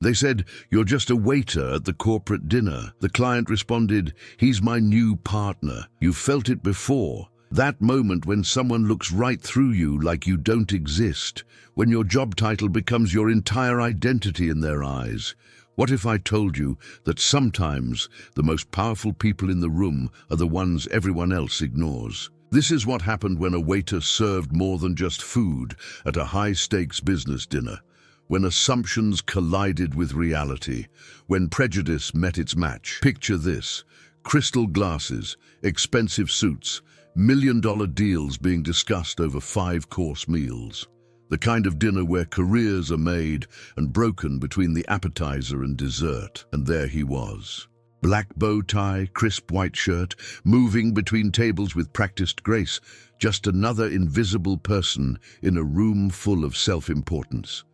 They said, "You're just a waiter at the corporate dinner." The client responded, "He's my new partner." You felt it before. That moment when someone looks right through you like you don't exist, when your job title becomes your entire identity in their eyes. What if I told you that sometimes the most powerful people in the room are the ones everyone else ignores? This is what happened when a waiter served more than just food at a high-stakes business dinner. When assumptions collided with reality, when prejudice met its match. Picture this: crystal glasses, expensive suits, million-dollar deals being discussed over 5-course meals. The kind of dinner where careers are made and broken between the appetizer and dessert. And there he was. Black bow tie, crisp white shirt, moving between tables with practiced grace. Just another invisible person in a room full of self-importance.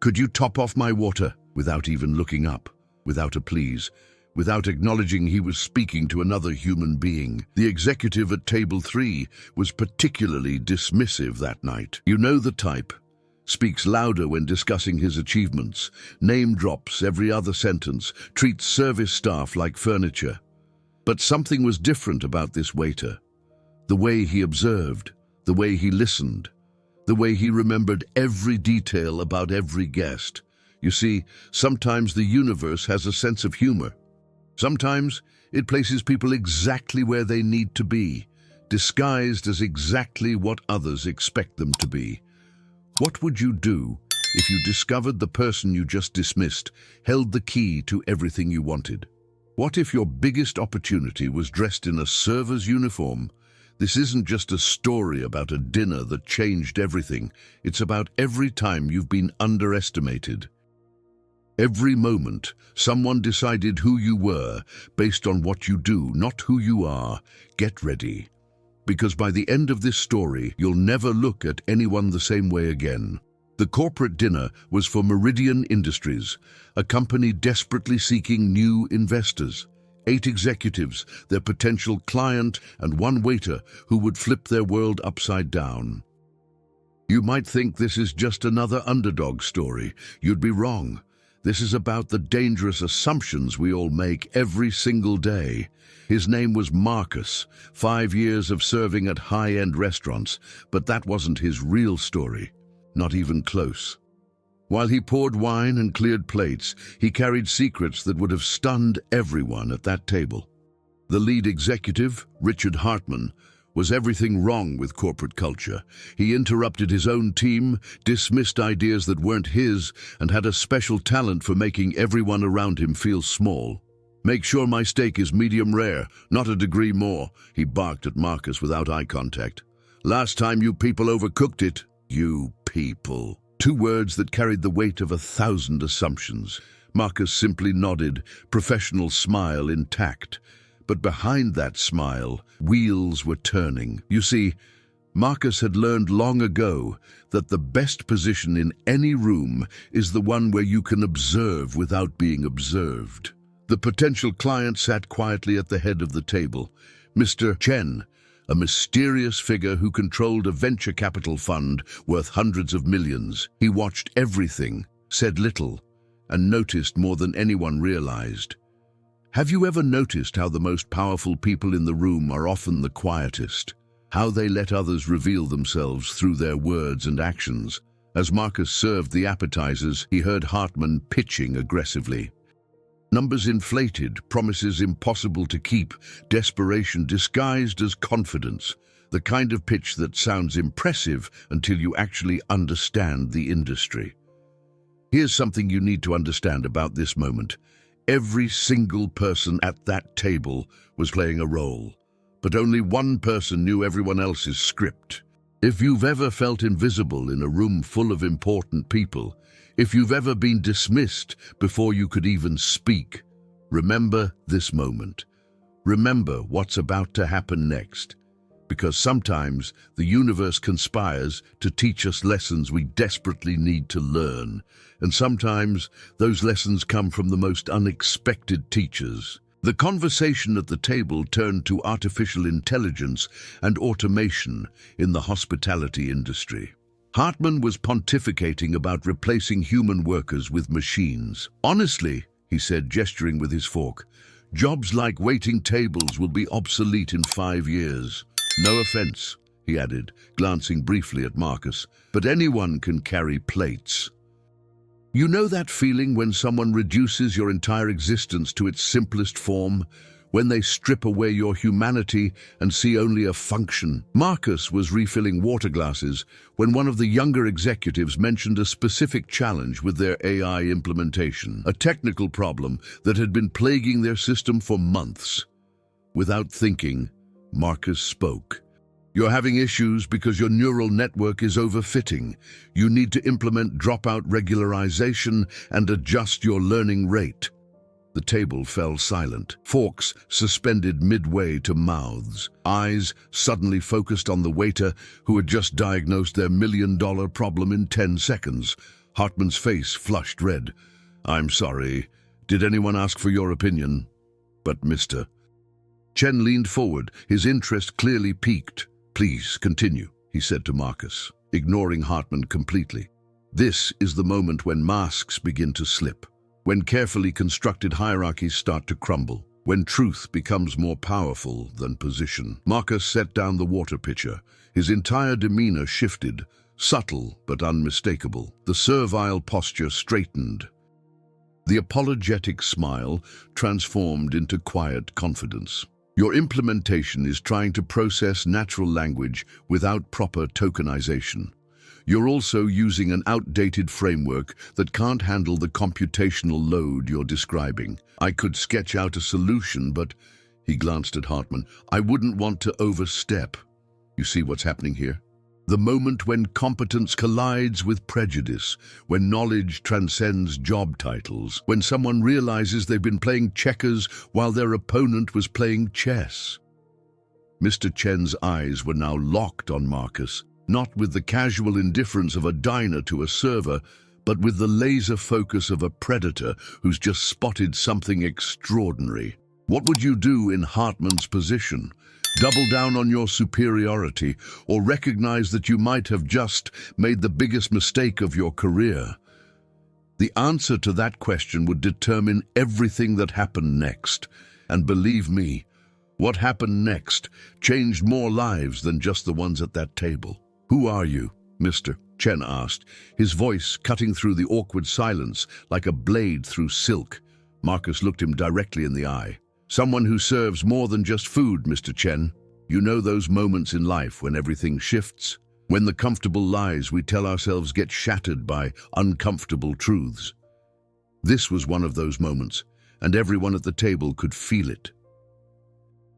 "Could you top off my water?" Without even looking up, without a please, without acknowledging he was speaking to another human being. The executive at table 3 was particularly dismissive that night. You know the type. Speaks louder when discussing his achievements, name drops every other sentence, treats service staff like furniture. But something was different about this waiter. The way he observed, the way he listened, the way he remembered every detail about every guest. You see, sometimes the universe has a sense of humor. Sometimes it places people exactly where they need to be, disguised as exactly what others expect them to be. What would you do if you discovered the person you just dismissed held the key to everything you wanted? What if your biggest opportunity was dressed in a server's uniform? This isn't just a story about a dinner that changed everything. It's about every time you've been underestimated. Every moment, someone decided who you were based on what you do, not who you are. Get ready. Because by the end of this story, you'll never look at anyone the same way again. The corporate dinner was for Meridian Industries, a company desperately seeking new investors. 8 executives, their potential client, and 1 waiter who would flip their world upside down. You might think this is just another underdog story. You'd be wrong. This is about the dangerous assumptions we all make every single day. His name was Marcus, 5 years of serving at high-end restaurants, but that wasn't his real story, not even close. While he poured wine and cleared plates, he carried secrets that would have stunned everyone at that table. The lead executive, Richard Hartman, was everything wrong with corporate culture. He interrupted his own team, dismissed ideas that weren't his, and had a special talent for making everyone around him feel small. "Make sure my steak is medium rare, not a degree more," he barked at Marcus without eye contact. "Last time you people overcooked it." You people. 2 words that carried the weight of 1,000 assumptions. Marcus simply nodded, professional smile intact. But behind that smile, wheels were turning. You see, Marcus had learned long ago that the best position in any room is the one where you can observe without being observed. The potential client sat quietly at the head of the table. Mr. Chen, a mysterious figure who controlled a venture capital fund worth hundreds of millions. He watched everything, said little, and noticed more than anyone realized. Have you ever noticed how the most powerful people in the room are often the quietest? How they let others reveal themselves through their words and actions? As Marcus served the appetizers, he heard Hartman pitching aggressively. Numbers inflated, promises impossible to keep, desperation disguised as confidence. The kind of pitch that sounds impressive until you actually understand the industry. Here's something you need to understand about this moment. Every single person at that table was playing a role, but only one person knew everyone else's script. If you've ever felt invisible in a room full of important people, if you've ever been dismissed before you could even speak, remember this moment. Remember what's about to happen next. Because sometimes the universe conspires to teach us lessons we desperately need to learn. And sometimes those lessons come from the most unexpected teachers. The conversation at the table turned to artificial intelligence and automation in the hospitality industry. Hartman was pontificating about replacing human workers with machines. Honestly, he said, gesturing with his fork, jobs like waiting tables will be obsolete in 5 years. No offense, he added, glancing briefly at Marcus, but anyone can carry plates. You know that feeling when someone reduces your entire existence to its simplest form? When they strip away your humanity and see only a function? Marcus was refilling water glasses when one of the younger executives mentioned a specific challenge with their AI implementation, a technical problem that had been plaguing their system for months. Without thinking, Marcus spoke. You're having issues because your neural network is overfitting. You need to implement dropout regularization and adjust your learning rate. The table fell silent, forks suspended midway to mouths, eyes suddenly focused on the waiter who had just diagnosed their million-dollar problem in 10 seconds. Hartman's face flushed red. I'm sorry. Did anyone ask for your opinion? But Mr. Chen leaned forward, his interest clearly piqued. Please continue, he said to Marcus, ignoring Hartman completely. This is the moment when masks begin to slip, when carefully constructed hierarchies start to crumble, when truth becomes more powerful than position. Marcus set down the water pitcher. His entire demeanor shifted, subtle but unmistakable. The servile posture straightened. The apologetic smile transformed into quiet confidence. Your implementation is trying to process natural language without proper tokenization. You're also using an outdated framework that can't handle the computational load you're describing. I could sketch out a solution, but, he glanced at Hartman, I wouldn't want to overstep. You see what's happening here? The moment when competence collides with prejudice, when knowledge transcends job titles, when someone realizes they've been playing checkers while their opponent was playing chess. Mr. Chen's eyes were now locked on Marcus, not with the casual indifference of a diner to a server, but with the laser focus of a predator who's just spotted something extraordinary. What would you do in Hartman's position? Double down on your superiority, or recognize that you might have just made the biggest mistake of your career? The answer to that question would determine everything that happened next. And believe me, what happened next changed more lives than just the ones at that table. Who are you, Mr. Chen asked, his voice cutting through the awkward silence like a blade through silk. Marcus looked him directly in the eye. Someone who serves more than just food, Mr. Chen. You know those moments in life when everything shifts? When the comfortable lies we tell ourselves get shattered by uncomfortable truths. This was one of those moments, and everyone at the table could feel it.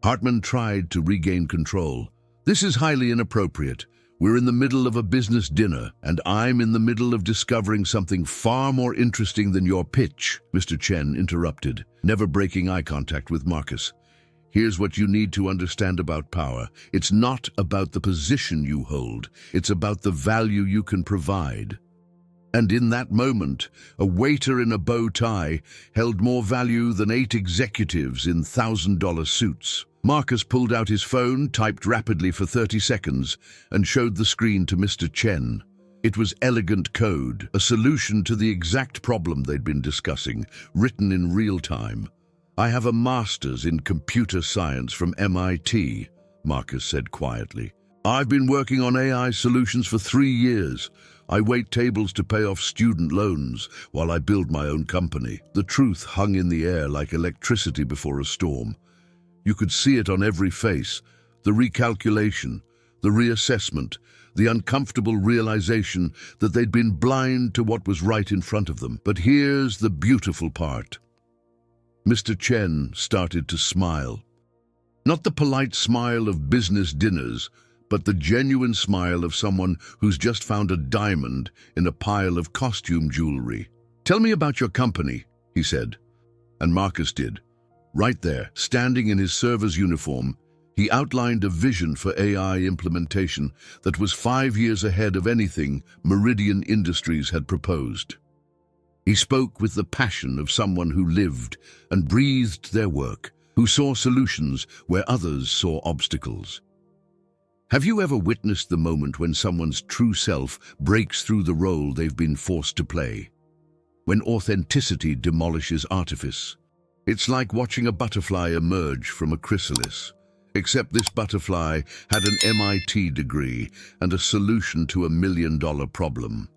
Hartman tried to regain control. This is highly inappropriate. We're in the middle of a business dinner, and I'm in the middle of discovering something far more interesting than your pitch, Mr. Chen interrupted, never breaking eye contact with Marcus. Here's what you need to understand about power. It's not about the position you hold. It's about the value you can provide. And in that moment, a waiter in a bow tie held more value than 8 executives in $1,000 suits. Marcus pulled out his phone, typed rapidly for 30 seconds, and showed the screen to Mr. Chen. It was elegant code, a solution to the exact problem they'd been discussing, written in real time. I have a master's in computer science from MIT, Marcus said quietly. I've been working on AI solutions for 3 years. I wait tables to pay off student loans while I build my own company. The truth hung in the air like electricity before a storm. You could see it on every face, the recalculation, the reassessment, the uncomfortable realization that they'd been blind to what was right in front of them. But here's the beautiful part. Mr. Chen started to smile. Not the polite smile of business dinners, but the genuine smile of someone who's just found a diamond in a pile of costume jewelry. Tell me about your company, he said. And Marcus did. Right there, standing in his server's uniform, he outlined a vision for AI implementation that was 5 years ahead of anything Meridian Industries had proposed. He spoke with the passion of someone who lived and breathed their work, who saw solutions where others saw obstacles. Have you ever witnessed the moment when someone's true self breaks through the role they've been forced to play? When authenticity demolishes artifice? It's like watching a butterfly emerge from a chrysalis, except this butterfly had an MIT degree and a solution to $1 million problem.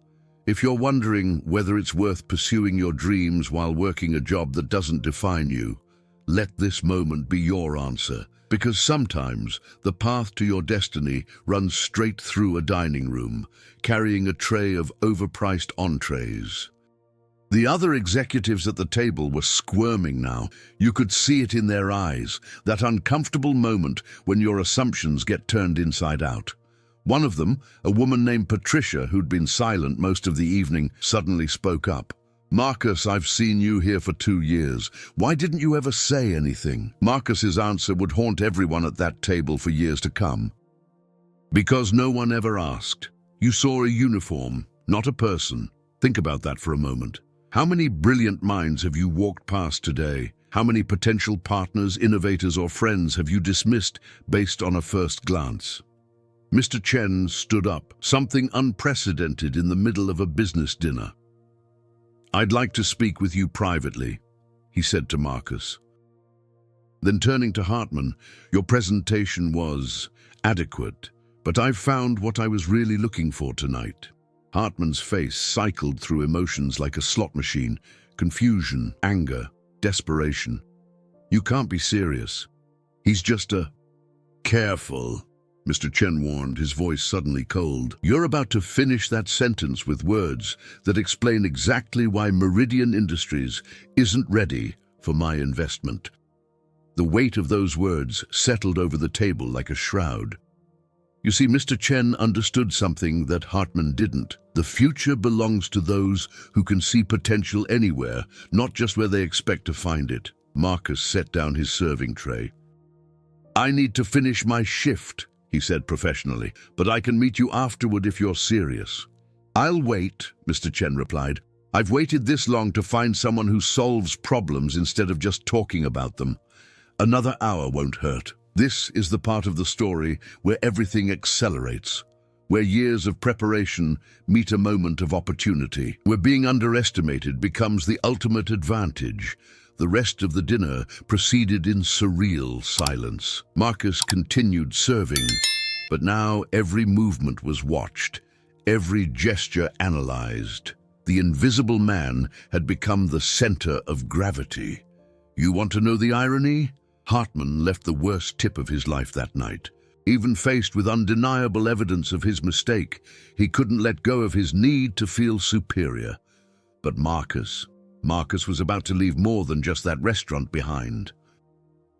If you're wondering whether it's worth pursuing your dreams while working a job that doesn't define you, let this moment be your answer, because sometimes the path to your destiny runs straight through a dining room, carrying a tray of overpriced entrees. The other executives at the table were squirming now. You could see it in their eyes, that uncomfortable moment when your assumptions get turned inside out. One of them, a woman named Patricia, who'd been silent most of the evening, suddenly spoke up. "Marcus, I've seen you here for 2 years. Why didn't you ever say anything?" Marcus's answer would haunt everyone at that table for years to come. "Because no one ever asked. You saw a uniform, not a person. Think about that for a moment. How many brilliant minds have you walked past today? How many potential partners, innovators, or friends have you dismissed based on a first glance?" Mr. Chen stood up, something unprecedented in the middle of a business dinner. "I'd like to speak with you privately," he said to Marcus. Then turning to Hartman, "Your presentation was adequate, but I've found what I was really looking for tonight." Hartman's face cycled through emotions like a slot machine: confusion, anger, desperation. "You can't be serious. He's just a..." "Careful," Mr. Chen warned, his voice suddenly cold. "You're about to finish that sentence with words that explain exactly why Meridian Industries isn't ready for my investment." The weight of those words settled over the table like a shroud. You see, Mr. Chen understood something that Hartman didn't. The future belongs to those who can see potential anywhere, not just where they expect to find it. Marcus set down his serving tray. "I need to finish my shift," he said professionally, "but I can meet you afterward if you're serious." "I'll wait," Mr. Chen replied. "I've waited this long to find someone who solves problems instead of just talking about them. Another hour won't hurt." This is the part of the story where everything accelerates, where years of preparation meet a moment of opportunity, where being underestimated becomes the ultimate advantage. The rest of the dinner proceeded in surreal silence. Marcus continued serving, but now every movement was watched, every gesture analyzed. The invisible man had become the center of gravity. You want to know the irony? Hartman left the worst tip of his life that night. Even faced with undeniable evidence of his mistake, he couldn't let go of his need to feel superior. But Marcus was about to leave more than just that restaurant behind.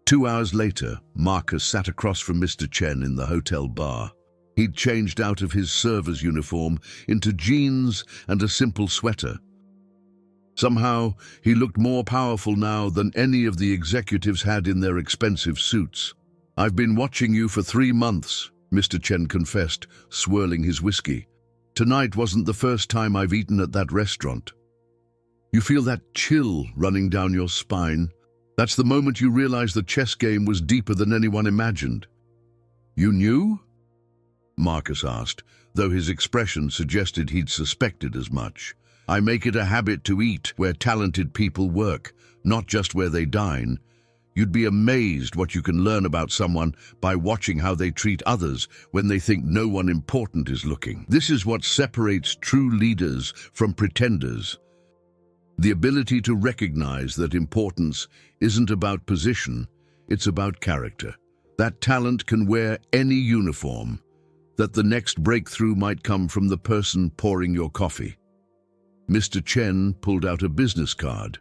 2 hours later, Marcus sat across from Mr. Chen in the hotel bar. He'd changed out of his server's uniform into jeans and a simple sweater. Somehow, he looked more powerful now than any of the executives had in their expensive suits. "I've been watching you for 3 months, Mr. Chen confessed, swirling his whiskey. "Tonight wasn't the first time I've eaten at that restaurant." You feel that chill running down your spine. That's the moment you realize the chess game was deeper than anyone imagined. "You knew?" Marcus asked, though his expression suggested he'd suspected as much. "I make it a habit to eat where talented people work, not just where they dine. You'd be amazed what you can learn about someone by watching how they treat others when they think no one important is looking. This is what separates true leaders from pretenders. The ability to recognize that importance isn't about position, it's about character. That talent can wear any uniform, that the next breakthrough might come from the person pouring your coffee." Mr. Chen pulled out a business card.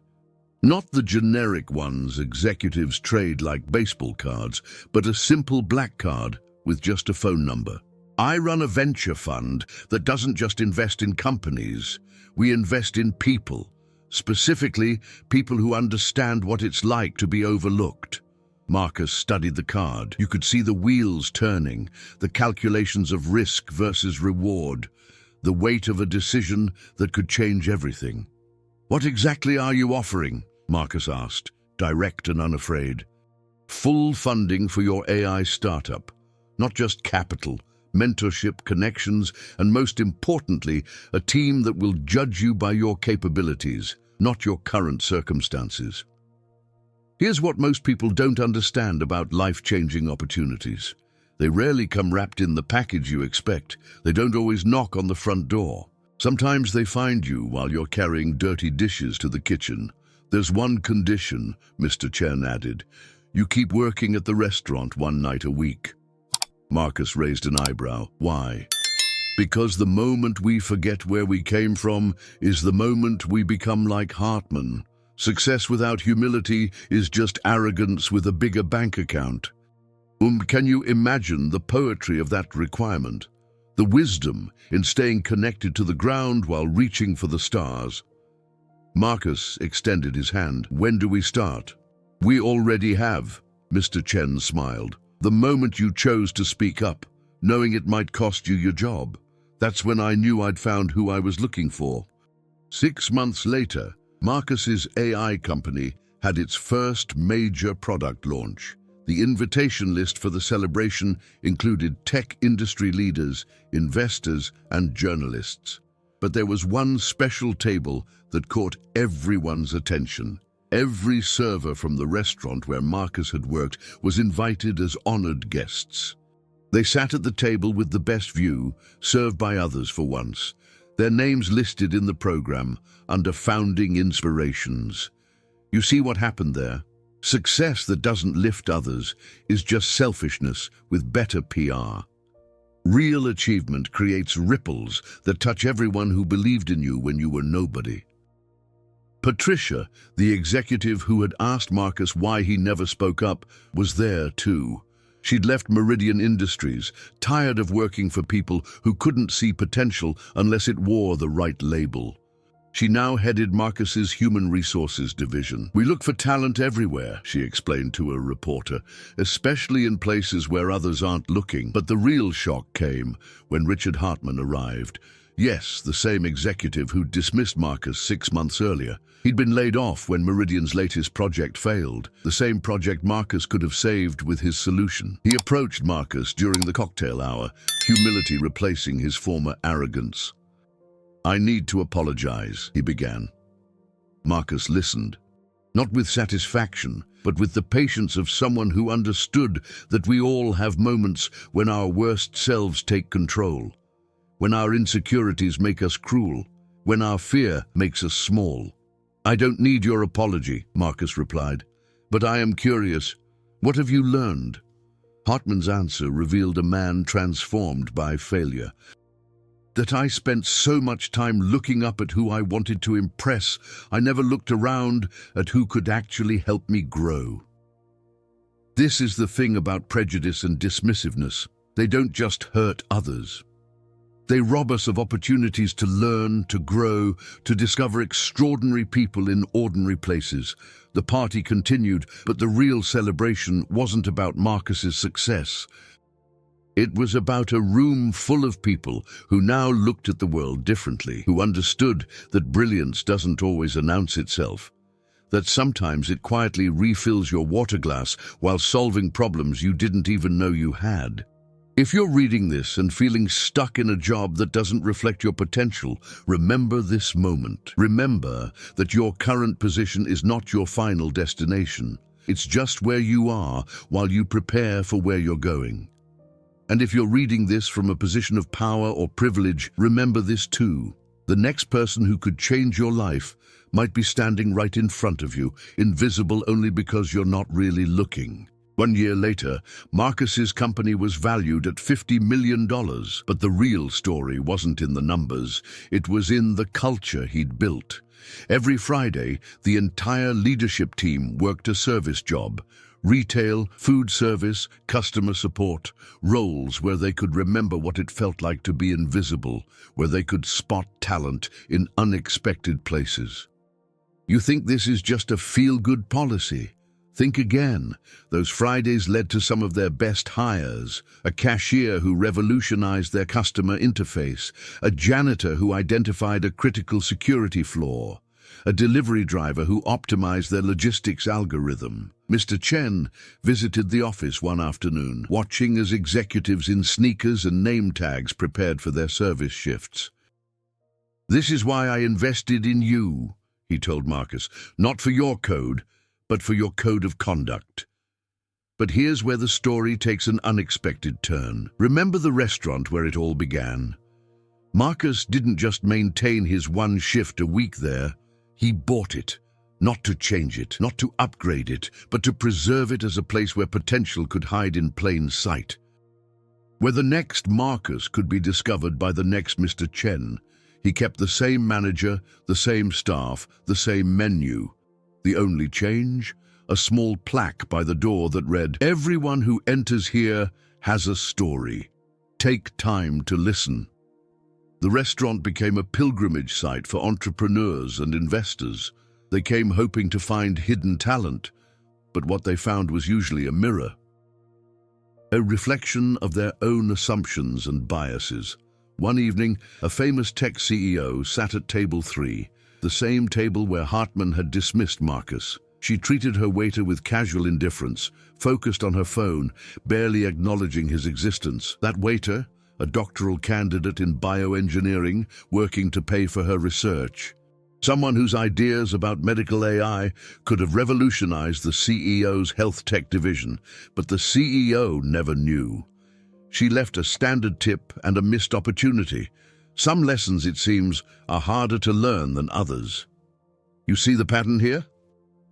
Not the generic ones executives trade like baseball cards, but a simple black card with just a phone number. "I run a venture fund that doesn't just invest in companies. We invest in people, specifically people who understand what it's like to be overlooked." Marcus studied the card. You could see the wheels turning, the calculations of risk versus reward, the weight of a decision that could change everything. "What exactly are you offering?" Marcus asked, direct and unafraid. "Full funding for your AI startup. Not just capital, mentorship, connections, and most importantly, a team that will judge you by your capabilities, not your current circumstances. Here's what most people don't understand about life-changing opportunities. They rarely come wrapped in the package you expect. They don't always knock on the front door. Sometimes they find you while you're carrying dirty dishes to the kitchen. There's one condition, Mr. Chen added. You keep working at the restaurant one night a week. Marcus raised an eyebrow. Why? Because the moment we forget where we came from is the moment we become like Hartman. Success without humility is just arrogance with a bigger bank account. Can you imagine the poetry of that requirement? The wisdom in staying connected to the ground while reaching for the stars. Marcus extended his hand. When do we start? We already have, Mr. Chen smiled. The moment you chose to speak up, knowing it might cost you your job. That's when I knew I'd found who I was looking for. 6 months later, Marcus's AI company had its first major product launch. The invitation list for the celebration included tech industry leaders, investors, and journalists. But there was one special table that caught everyone's attention. Every server from the restaurant where Marcus had worked was invited as honored guests. They sat at the table with the best view, served by others for once. Their names listed in the program under founding inspirations. You see what happened there? Success that doesn't lift others is just selfishness with better PR. Real achievement creates ripples that touch everyone who believed in you when you were nobody. Patricia, the executive who had asked Marcus why he never spoke up, was there too. She'd left Meridian Industries, tired of working for people who couldn't see potential unless it wore the right label. She now headed Marcus's Human Resources division. We look for talent everywhere, she explained to a reporter, especially in places where others aren't looking. But the real shock came when Richard Hartman arrived. Yes, the same executive who dismissed Marcus 6 months earlier. He'd been laid off when Meridian's latest project failed, the same project Marcus could have saved with his solution. He approached Marcus during the cocktail hour, humility replacing his former arrogance. I need to apologize, he began. Marcus listened, not with satisfaction, but with the patience of someone who understood that we all have moments when our worst selves take control, when our insecurities make us cruel, when our fear makes us small. I don't need your apology, Marcus replied, but I am curious. What have you learned? Hartman's answer revealed a man transformed by failure. That I spent so much time looking up at who I wanted to impress, I never looked around at who could actually help me grow. This is the thing about prejudice and dismissiveness. They don't just hurt others. They rob us of opportunities to learn, to grow, to discover extraordinary people in ordinary places. The party continued, but the real celebration wasn't about Marcus's success. It was about a room full of people who now looked at the world differently, who understood that brilliance doesn't always announce itself, that sometimes it quietly refills your water glass while solving problems you didn't even know you had. If you're reading this and feeling stuck in a job that doesn't reflect your potential, remember this moment. Remember that your current position is not your final destination. It's just where you are while you prepare for where you're going. And if you're reading this from a position of power or privilege, remember this too. The next person who could change your life might be standing right in front of you, invisible only because you're not really looking. 1 year later, Marcus's company was valued at $50 million, but the real story wasn't in the numbers. It was in the culture he'd built. Every Friday, the entire leadership team worked a service job. Retail, food service, customer support, roles where they could remember what it felt like to be invisible, where they could spot talent in unexpected places. You think this is just a feel-good policy? Think again. Those Fridays led to some of their best hires, a cashier who revolutionized their customer interface, a janitor who identified a critical security flaw, a delivery driver who optimized their logistics algorithm. Mr. Chen visited the office one afternoon, watching as executives in sneakers and name tags prepared for their service shifts. "This is why I invested in you," he told Marcus, "not for your code, but for your code of conduct." But here's where the story takes an unexpected turn. Remember the restaurant where it all began? Marcus didn't just maintain his one shift a week there, he bought it. Not to change it, not to upgrade it, but to preserve it as a place where potential could hide in plain sight. Where the next Marcus could be discovered by the next Mr. Chen, he kept the same manager, the same staff, the same menu. The only change? A small plaque by the door that read, "Everyone who enters here has a story. Take time to listen." The restaurant became a pilgrimage site for entrepreneurs and investors. They came hoping to find hidden talent, but what they found was usually a mirror. A reflection of their own assumptions and biases. One evening, a famous tech CEO sat at table 3, the same table where Hartman had dismissed Marcus. She treated her waiter with casual indifference, focused on her phone, barely acknowledging his existence. That waiter, a doctoral candidate in bioengineering, working to pay for her research. Someone whose ideas about medical AI could have revolutionized the CEO's health tech division, but the CEO never knew. She left a standard tip and a missed opportunity. Some lessons, it seems, are harder to learn than others. You see the pattern here?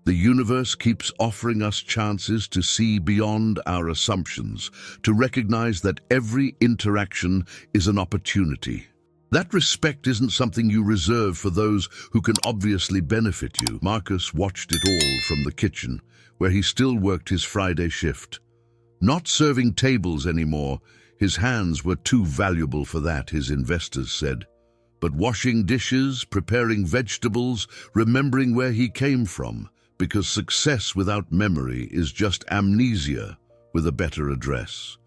The universe keeps offering us chances to see beyond our assumptions, to recognize that every interaction is an opportunity. That respect isn't something you reserve for those who can obviously benefit you. Marcus watched it all from the kitchen, where he still worked his Friday shift. Not serving tables anymore, his hands were too valuable for that, his investors said. But washing dishes, preparing vegetables, remembering where he came from, because success without memory is just amnesia with a better address.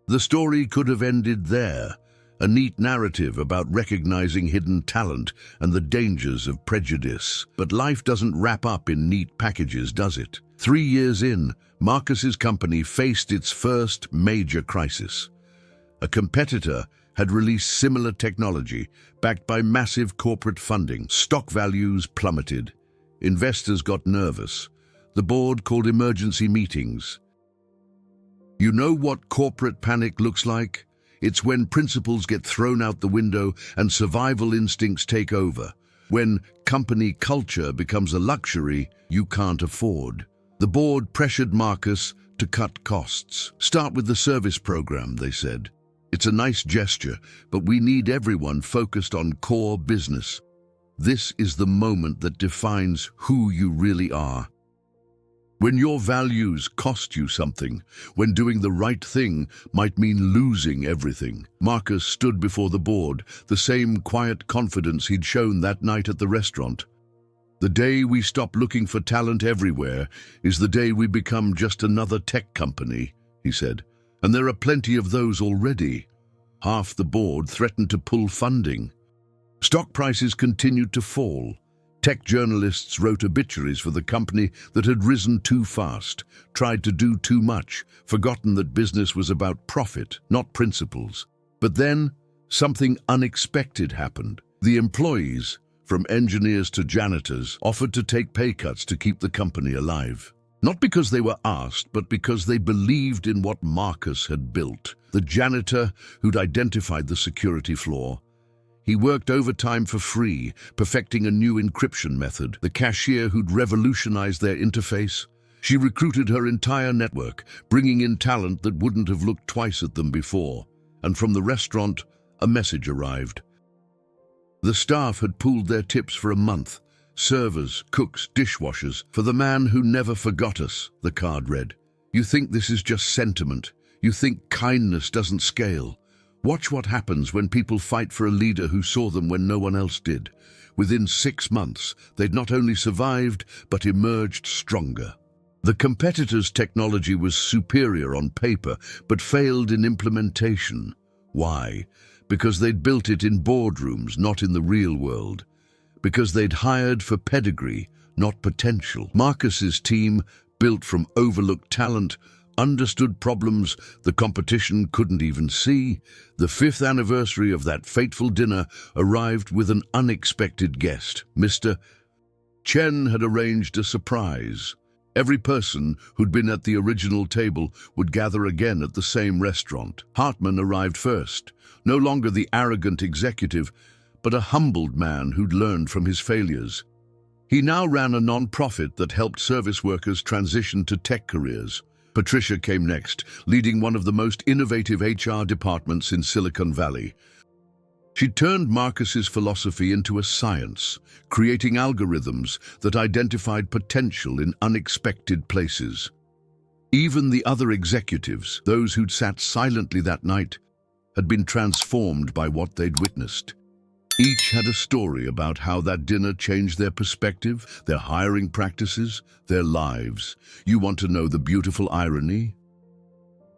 The story could have ended there, a neat narrative about recognizing hidden talent and the dangers of prejudice. But life doesn't wrap up in neat packages, does it? 3 years in, Marcus's company faced its first major crisis. A competitor had released similar technology, backed by massive corporate funding. Stock values plummeted. Investors got nervous. The board called emergency meetings. You know what corporate panic looks like? It's when principles get thrown out the window and survival instincts take over. When company culture becomes a luxury you can't afford. The board pressured Marcus to cut costs. "Start with the service program," they said. "It's a nice gesture, but we need everyone focused on core business." This is the moment that defines who you really are. When your values cost you something, when doing the right thing might mean losing everything. Marcus stood before the board, the same quiet confidence he'd shown that night at the restaurant. "The day we stop looking for talent everywhere is the day we become just another tech company," he said. "And there are plenty of those already." Half the board threatened to pull funding. Stock prices continued to fall. Tech journalists wrote obituaries for the company that had risen too fast, tried to do too much, forgotten that business was about profit, not principles. But then, something unexpected happened. The employees, from engineers to janitors, offered to take pay cuts to keep the company alive. Not because they were asked, but because they believed in what Marcus had built. The janitor who'd identified the security flaw. He worked overtime for free, perfecting a new encryption method. The cashier who'd revolutionized their interface. She recruited her entire network, bringing in talent that wouldn't have looked twice at them before. And from the restaurant, a message arrived. The staff had pooled their tips for a month. Servers, cooks, dishwashers. "For the man who never forgot us," the card read. "You think this is just sentiment. You think kindness doesn't scale. Watch what happens when people fight for a leader who saw them when no one else did." Within 6 months, they'd not only survived, but emerged stronger. The competitor's technology was superior on paper, but failed in implementation. Why? Because they'd built it in boardrooms, not in the real world. because they'd hired for pedigree, not potential. Marcus's team, built from overlooked talent, understood problems the competition couldn't even see. The 5th anniversary of that fateful dinner arrived with an unexpected guest. Mr. Chen had arranged a surprise. Every person who'd been at the original table would gather again at the same restaurant. Hartman arrived first, no longer the arrogant executive, but a humbled man who'd learned from his failures. He now ran a non-profit that helped service workers transition to tech careers. Patricia came next, leading one of the most innovative HR departments in Silicon Valley. She turned Marcus's philosophy into a science, creating algorithms that identified potential in unexpected places. Even the other executives, those who'd sat silently that night, had been transformed by what they'd witnessed. Each had a story about how that dinner changed their perspective, their hiring practices, their lives. You want to know the beautiful irony?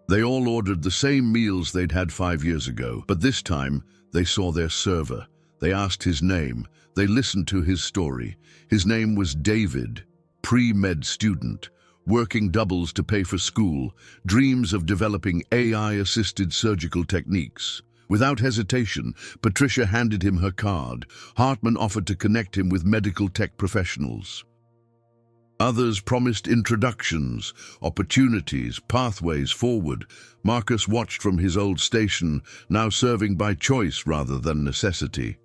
They all ordered the same meals they'd had 5 years ago, but this time they saw their server. They asked his name. They listened to his story. His name was David, pre-med student, working doubles to pay for school, dreams of developing AI-assisted surgical techniques. Without hesitation, Patricia handed him her card. Hartman offered to connect him with medical tech professionals. Others promised introductions, opportunities, pathways forward. Marcus watched from his old station, now serving by choice rather than necessity.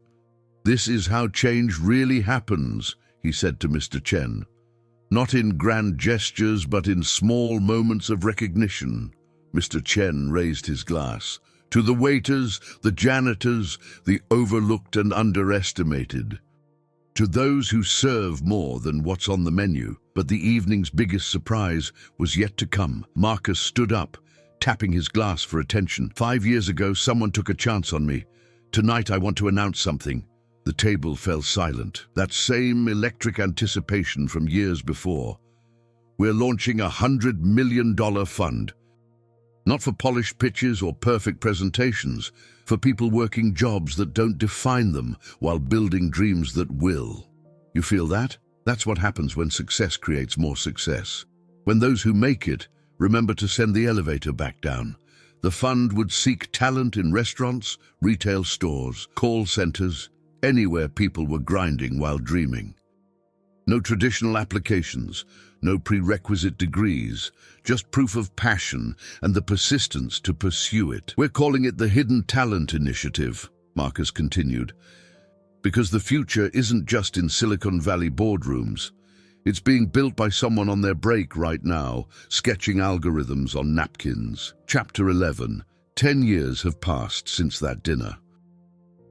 "This is how change really happens," he said to Mr. Chen. "Not in grand gestures, but in small moments of recognition." Mr. Chen raised his glass. "To the waiters, the janitors, the overlooked and underestimated. To those who serve more than what's on the menu." But the evening's biggest surprise was yet to come. Marcus stood up, tapping his glass for attention. "5 years ago, someone took a chance on me. Tonight I want to announce something." The table fell silent. That same electric anticipation from years before. "We're launching a $100 million fund. Not for polished pitches or perfect presentations, for people working jobs that don't define them while building dreams that will." You feel that? That's what happens when success creates more success. When those who make it remember to send the elevator back down. The fund would seek talent in restaurants, retail stores, call centers, anywhere people were grinding while dreaming. No traditional applications, no prerequisite degrees, just proof of passion and the persistence to pursue it. "We're calling it the Hidden Talent Initiative," Marcus continued, "because the future isn't just in Silicon Valley boardrooms. It's being built by someone on their break right now, sketching algorithms on napkins." Chapter 11. 10 years have passed since that dinner.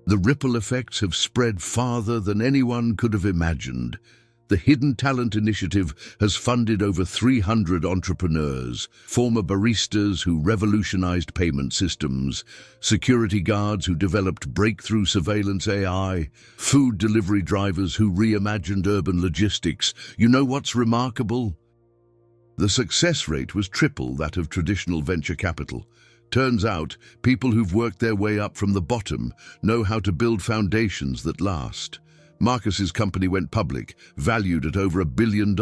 The ripple effects have spread farther than anyone could have imagined. The Hidden Talent Initiative has funded over 300 entrepreneurs, former baristas who revolutionized payment systems, security guards who developed breakthrough surveillance AI, food delivery drivers who reimagined urban logistics. You know what's remarkable? The success rate was triple that of traditional venture capital. Turns out, people who've worked their way up from the bottom know how to build foundations that last. Marcus's company went public, valued at over $1 billion.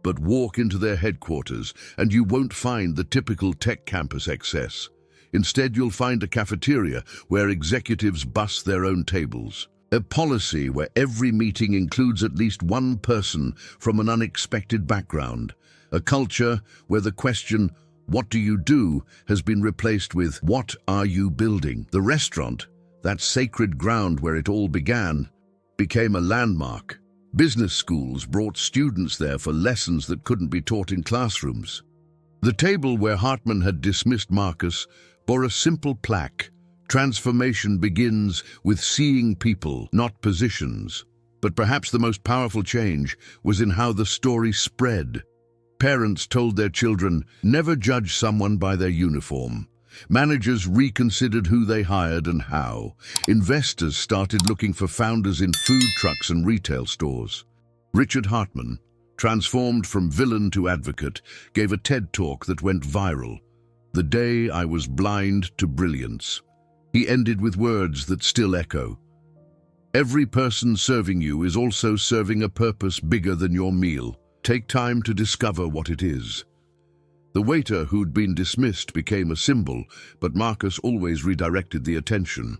But walk into their headquarters and you won't find the typical tech campus excess. Instead, you'll find a cafeteria where executives bus their own tables. A policy where every meeting includes at least one person from an unexpected background. A culture where the question, "What do you do?" has been replaced with, "What are you building?" The restaurant, that sacred ground where it all began, became a landmark. Business schools brought students there for lessons that couldn't be taught in classrooms. The table where Hartman had dismissed Marcus bore a simple plaque. Transformation begins with seeing people, not positions. But perhaps the most powerful change was in how the story spread. Parents told their children, never judge someone by their uniform. Managers reconsidered who they hired and how. Investors started looking for founders in food trucks and retail stores. Richard Hartman, transformed from villain to advocate, gave a TED talk that went viral. "The day I was blind to brilliance." He ended with words that still echo. Every person serving you is also serving a purpose bigger than your meal. Take time to discover what it is. The waiter who'd been dismissed became a symbol, but Marcus always redirected the attention.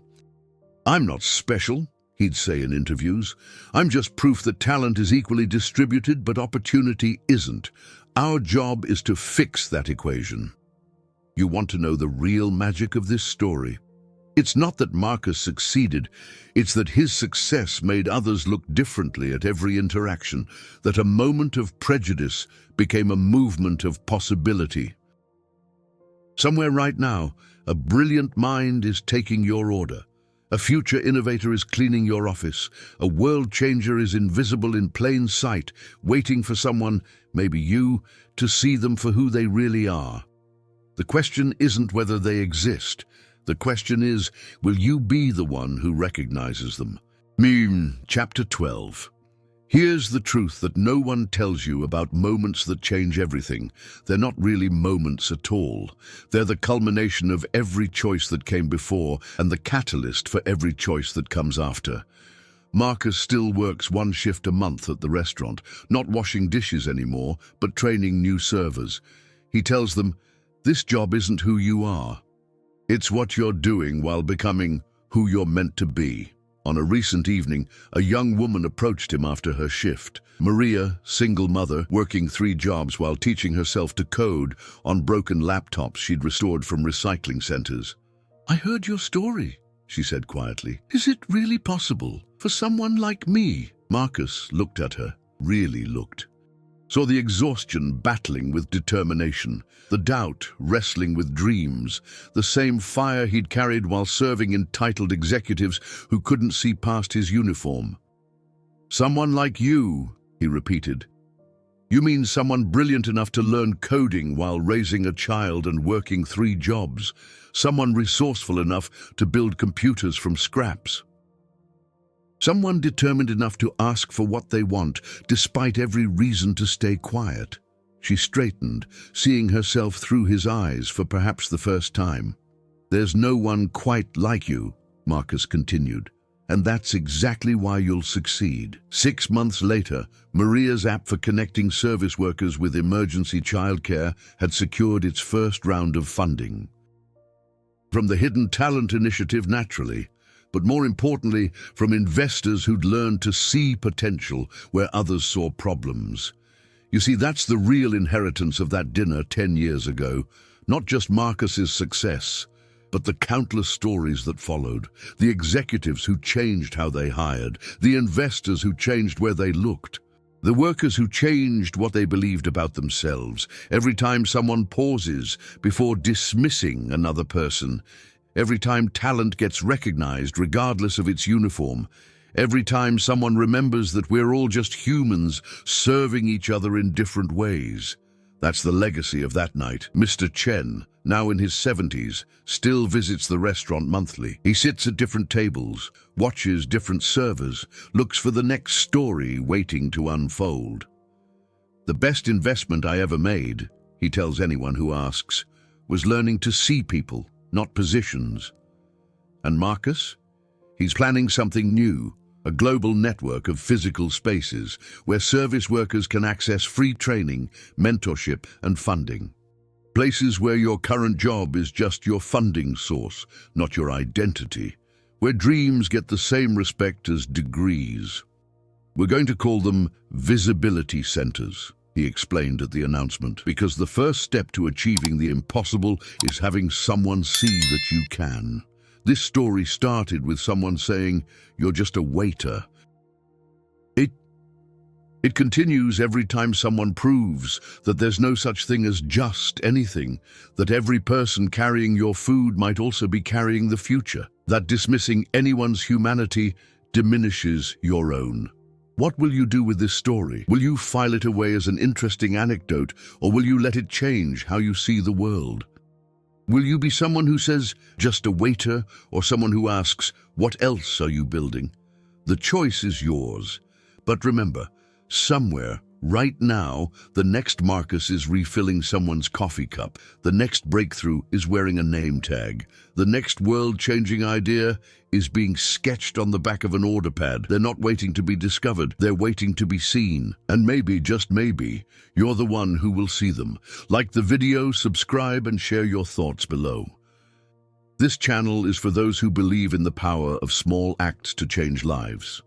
"I'm not special," he'd say in interviews. "I'm just proof that talent is equally distributed, but opportunity isn't. Our job is to fix that equation." You want to know the real magic of this story? It's not that Marcus succeeded, it's that his success made others look differently at every interaction, that a moment of prejudice became a movement of possibility. Somewhere right now, a brilliant mind is taking your order. A future innovator is cleaning your office. A world changer is invisible in plain sight, waiting for someone, maybe you, to see them for who they really are. The question isn't whether they exist. The question is, will you be the one who recognizes them? Chapter 12. Here's the truth that no one tells you about moments that change everything. They're not really moments at all. They're the culmination of every choice that came before and the catalyst for every choice that comes after. Marcus still works one shift a month at the restaurant, not washing dishes anymore, but training new servers. He tells them, "This job isn't who you are. It's what you're doing while becoming who you're meant to be." On a recent evening, a young woman approached him after her shift. Maria, single mother, working 3 jobs while teaching herself to code on broken laptops she'd restored from recycling centers. "I heard your story," she said quietly. "Is it really possible for someone like me?" Marcus looked at her, really looked. Saw the exhaustion battling with determination, the doubt wrestling with dreams, the same fire he'd carried while serving entitled executives who couldn't see past his uniform. "Someone like you," he repeated. "You mean someone brilliant enough to learn coding while raising a child and working 3 jobs, someone resourceful enough to build computers from scraps. Someone determined enough to ask for what they want, despite every reason to stay quiet." She straightened, seeing herself through his eyes for perhaps the first time. "There's no one quite like you," Marcus continued, "and that's exactly why you'll succeed." 6 months later, Maria's app for connecting service workers with emergency childcare had secured its first round of funding. From the Hidden Talent Initiative, naturally, but more importantly, from investors who'd learned to see potential where others saw problems. You see, that's the real inheritance of that dinner 10 years ago. Not just Marcus's success, but the countless stories that followed. The executives who changed how they hired, the investors who changed where they looked, the workers who changed what they believed about themselves. Every time someone pauses before dismissing another person, every time talent gets recognized regardless of its uniform, every time someone remembers that we're all just humans serving each other in different ways. That's the legacy of that night. Mr. Chen, now in his 70s, still visits the restaurant monthly. He sits at different tables, watches different servers, looks for the next story waiting to unfold. "The best investment I ever made," he tells anyone who asks, "was learning to see people, not positions." And Marcus? He's planning something new, a global network of physical spaces where service workers can access free training, mentorship, and funding. Places where your current job is just your funding source, not your identity. Where dreams get the same respect as degrees. "We're going to call them visibility centers," he explained at the announcement, "because the first step to achieving the impossible is having someone see that you can." This story started with someone saying, "You're just a waiter." It continues every time someone proves that there's no such thing as just anything, that every person carrying your food might also be carrying the future, that dismissing anyone's humanity diminishes your own. What will you do with this story? Will you file it away as an interesting anecdote, or will you let it change how you see the world? Will you be someone who says, "Just a waiter," or someone who asks, "What else are you building?" The choice is yours. But remember, somewhere, Right now, the next Marcus is refilling someone's coffee cup. The next breakthrough is wearing a name tag. The next world-changing idea is being sketched on the back of an order pad. They're not waiting to be discovered, they're waiting to be seen. And maybe, just maybe, you're the one who will see them. Like the video, subscribe and share your thoughts below. This channel is for those who believe in the power of small acts to change lives.